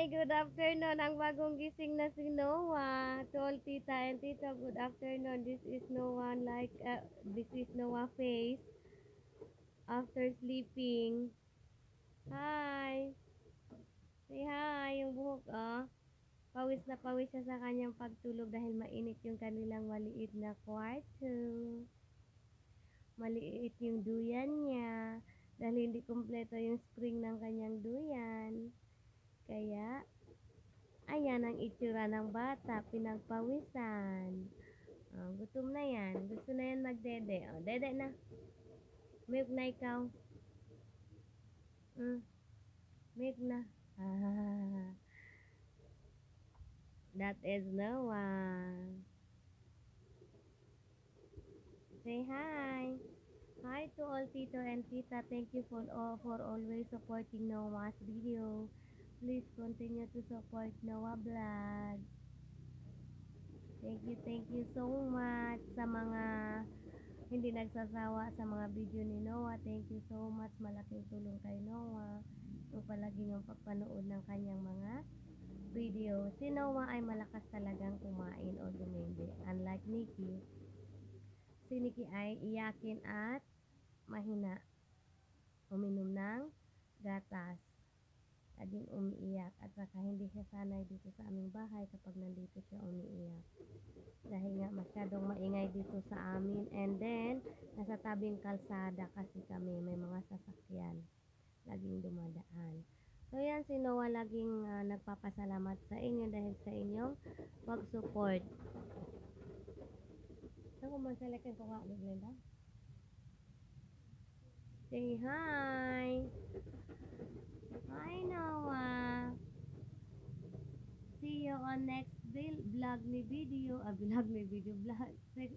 Good afternoon. Ang bagong gising na si Noah. To all tita and tito, good afternoon. This is Noah face after sleeping. Hi. Say hi. Yung buhok, oh. Pawis na pawis siya sa kanyang pagtulog dahil mainit yung kanilang maliit na kwarto. Maliit yung duyan niya dahil hindi kumpleto yung spring ng kanyang duyan. Kaya, ayan ang itsura ng bata, pinagpawisan. Gutom na yan. Gusto na yan magdede. Dede na. Milk na ikaw. Milk na. That is Noah. Say hi. Hi to all Tito and Tita. Thank you for always supporting Noah's video. Please continue to support Noah Vlog. Thank you so much sa mga hindi nagsasawa sa mga video ni Noah. Thank you so much. Malaking tulong kay Noah yung palagi ng pagpanood ng kanyang mga video. Si Noah ay malakas talagang kumain o dumindi. Unlike Nikki, si Nikki ay iyakin at mahina uminom ng gatas. Laging umiiyak at saka hindi siya sanay dito sa aming bahay kapag nandito siya umiiyak. Dahil nga masyadong maingay dito sa amin, and then nasa tabing kalsada kasi kami, may mga sasakyan laging dumadaan. So yan, si Noah laging nagpapasalamat sa inyo dahil sa inyong pag-support. Ako magsalakan ko nga, Glenda. Say hi! Hi Noah! See you on next vlog ni video. Vlog.